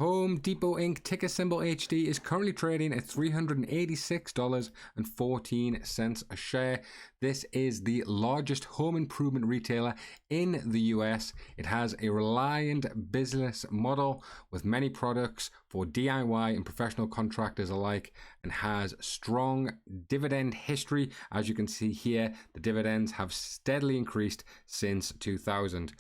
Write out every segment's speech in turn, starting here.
Home Depot Inc., ticker symbol HD, is currently trading at $386.14 a share. This is the largest home improvement retailer in the US. It has a reliant business model with many products for DIY and professional contractors alike, and has strong dividend history. As you can see here, the dividends have steadily increased since 2000.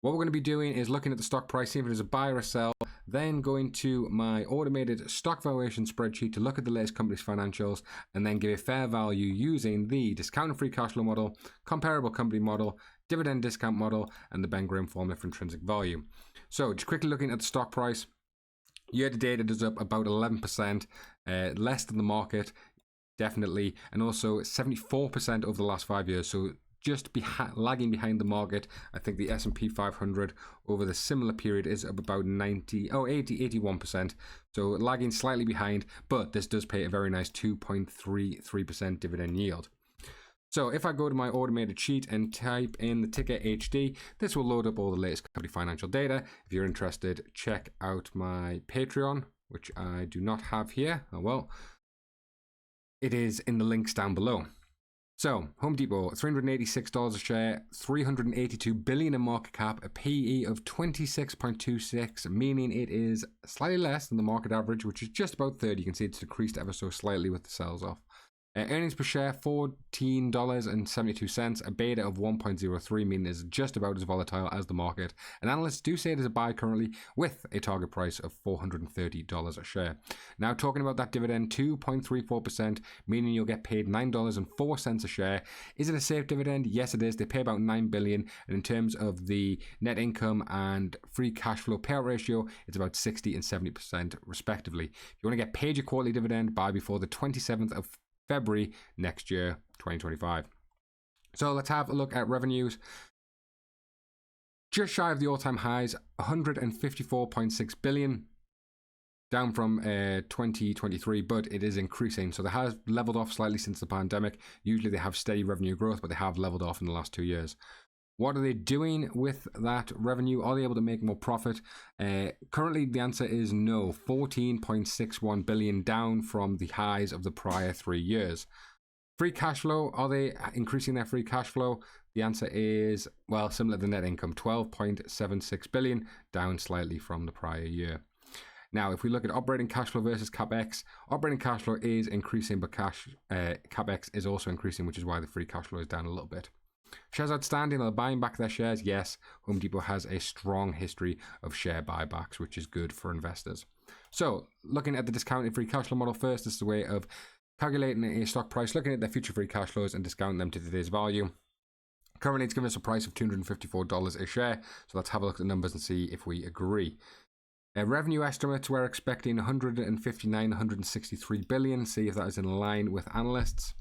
What we're going to be doing is looking at the stock price, seeing if it is a buy or a sell, then going to my automated stock valuation spreadsheet to look at the latest company's financials, and then give a fair value using the discounted free cash flow model, comparable company model, dividend discount model, and the Ben Graham formula for intrinsic value. So just quickly looking at the stock price, year to date it is up about 11%, less than the market, definitely, and also 74% over the last 5 years. So just lagging behind the market. I think the S&P 500 over the similar period is up about 81%. So lagging slightly behind, but this does pay a very nice 2.33% dividend yield. So if I go to my automated sheet and type in the ticker HD, this will load up all the latest company financial data. If you're interested, check out my Patreon, which I do not have here. Oh well, it is in the links down below. So, Home Depot, $386 a share, $382 billion in market cap, a PE of 26.26, meaning it is slightly less than the market average, which is just about 30. You can see it's decreased ever so slightly with the sales off. Earnings per share, $14.72, a beta of 1.03, meaning it's just about as volatile as the market. And analysts do say it is a buy currently, with a target price of $430 a share. Now, talking about that dividend, 2.34%, meaning you'll get paid $9.04 a share. Is it a safe dividend? Yes, it is. They pay about $9 billion, and in terms of the net income and free cash flow payout ratio, it's about 60 and 70% respectively. If you want to get paid your quarterly dividend, buy before the 27th of February next year, 2025. So let's have a look at revenues. Just shy of the all-time highs, 154.6 billion, down from 2023, but it is increasing. So they have leveled off slightly since the pandemic. Usually they have steady revenue growth, but they have leveled off in the last 2 years. What are they doing with that revenue? Are they able to make more profit? Currently, the answer is no. 14.61 billion, down from the highs of the prior 3 years. Free cash flow, are they increasing their free cash flow? The answer is, well, similar to net income, 12.76 billion, down slightly from the prior year. Now, if we look at operating cash flow versus CapEx, operating cash flow is increasing, but CapEx is also increasing, which is why the free cash flow is down a little bit. Shares outstanding, are buying back their shares? Yes, Home Depot has a strong history of share buybacks, which is good for investors. So, looking at the discounted free cash flow model first, this is a way of calculating a stock price, looking at their future free cash flows and discounting them to today's value. Currently, it's giving us a price of $254 a share. So let's have a look at the numbers and see if we agree. Revenue estimates, we're expecting 163 billion. See if that is in line with analysts.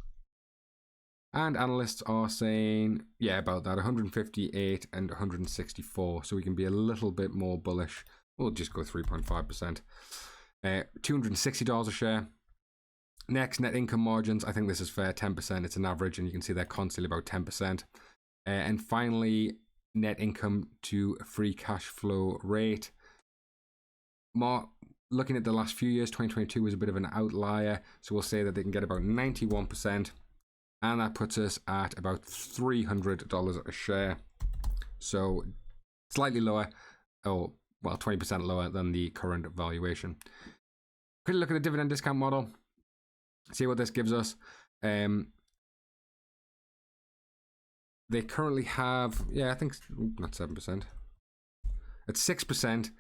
And analysts are saying, yeah, about that, 158 and 164. So we can be a little bit more bullish. We'll just go 3.5%. $260 a share. Next, net income margins. I think this is fair, 10%. It's an average, and you can see they're constantly about 10%. And finally, net income to free cash flow rate. Looking at the last few years, 2022 was a bit of an outlier. So we'll say that they can get about 91%. And that puts us at about $300 a share. So slightly lower, well, 20% lower than the current valuation. Quickly look at the dividend discount model. See what this gives us. They currently have, I think, not 7%. At 6%,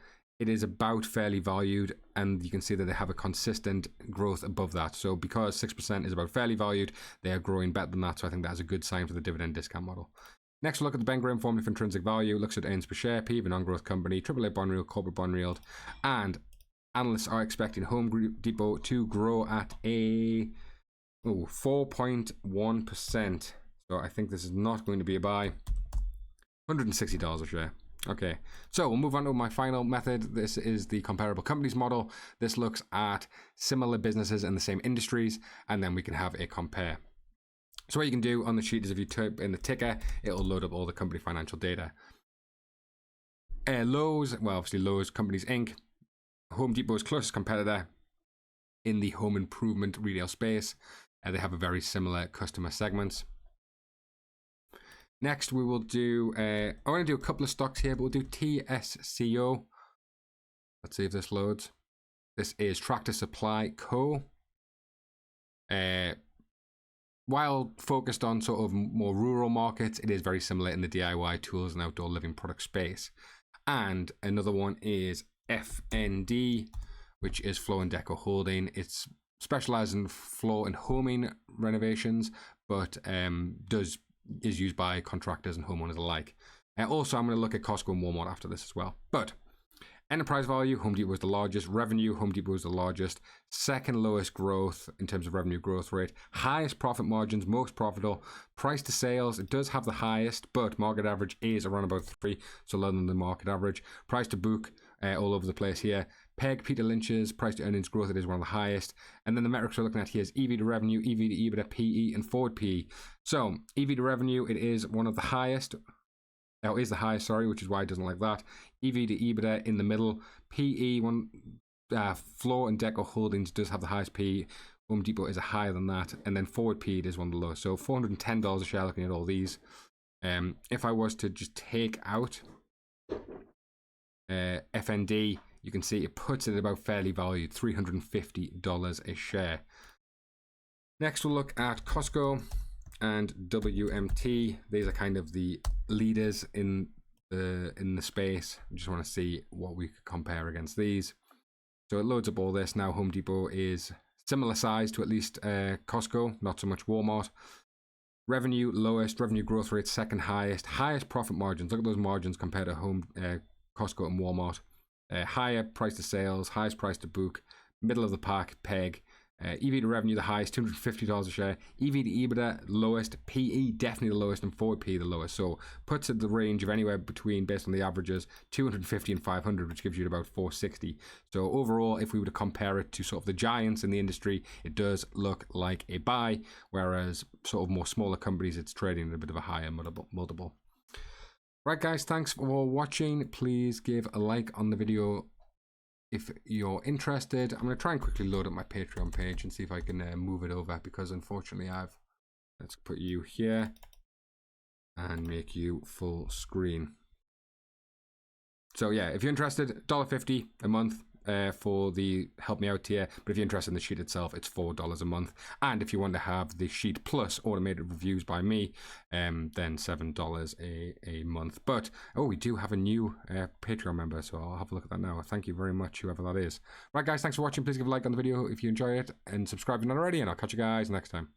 it is about fairly valued, and you can see that they have a consistent growth above that. So because 6% is about fairly valued, they are growing better than that. So I think that is a good sign for the dividend discount model. Next, we'll look at the Ben Graham formula for intrinsic value. It looks at earnings per share, PE of a non-growth company, AAA bond yield, corporate bond yield, and analysts are expecting Home Depot to grow at a 4.1%. So I think this is not going to be a buy. $160 a share. Okay, so we'll move on to my final method. This is the comparable companies model. This looks at similar businesses in the same industries, and then we can have a compare. So what you can do on the sheet is if you type in the ticker, it'll load up all the company financial data. Lowe's, well, obviously Lowe's Companies Inc. Home Depot's closest competitor in the home improvement retail space. They have a very similar customer segments. Next, we will do, I want to do a couple of stocks here, but we'll do TSCO. Let's see if this loads. This is Tractor Supply Co. While focused on sort of more rural markets, it is very similar in the DIY tools and outdoor living product space. And another one is FND, which is Floor and Deco Holding. It's specialized in floor and homing renovations, but is used by contractors and homeowners alike. Also, I'm going to look at Costco and Walmart after this as well. But enterprise value, Home Depot was the largest. Revenue, Home Depot was the largest. Second lowest growth in terms of revenue growth rate. Highest profit margins, most profitable. Price to sales, it does have the highest, but market average is around about 3, so lower than the market average. Price to book, all over the place here. PEG, Peter Lynch's price to earnings growth, it is one of the highest. And then the metrics we're looking at here is EV to revenue, EV to EBITDA, PE, and forward PE. So EV to revenue, it is one of the highest. Now is the highest, sorry, which is why it doesn't like that. EV to EBITDA in the middle. PE, Floor and Deco Holdings does have the highest PE. Home Depot is higher than that. And then forward PE is one of the lowest. So $410 a share looking at all these. If I was to just take out FND, you can see it puts it at about fairly valued, $350 a share. Next, we'll look at Costco and WMT. These are kind of the leaders in the space. I just want to see what we could compare against these. So it loads up all this. Now Home Depot is similar size to at least Costco, not so much Walmart. Revenue lowest, revenue growth rate second highest, highest profit margins. Look at those margins compared to Costco and Walmart. Higher price to sales, highest price to book, middle of the pack, PEG. EV to revenue the highest, $250 a share. EV to EBITDA lowest, PE definitely the lowest, and forward PE the lowest. So puts it the range of anywhere between, based on the averages, 250 and 500, which gives you about 460. So overall, if we were to compare it to sort of the giants in the industry, it does look like a buy, whereas sort of more smaller companies, it's trading at a bit of a higher multiple. Right, guys, thanks for watching. Please give a like on the video if you're interested. I'm going to try and quickly load up my Patreon page and see if I can move it over, because unfortunately let's put you here and make you full screen. So yeah, if you're interested, $1.50 a month for the help me out tier, but if you're interested in the sheet itself, it's $4 a month. And if you want to have the sheet plus automated reviews by me, then $7 a month. But we do have a new Patreon member, so I'll have a look at that now. Thank you very much, whoever that is. Right, guys, thanks for watching. Please give a like on the video if you enjoy it, and subscribe if you're not already, and I'll catch you guys next time.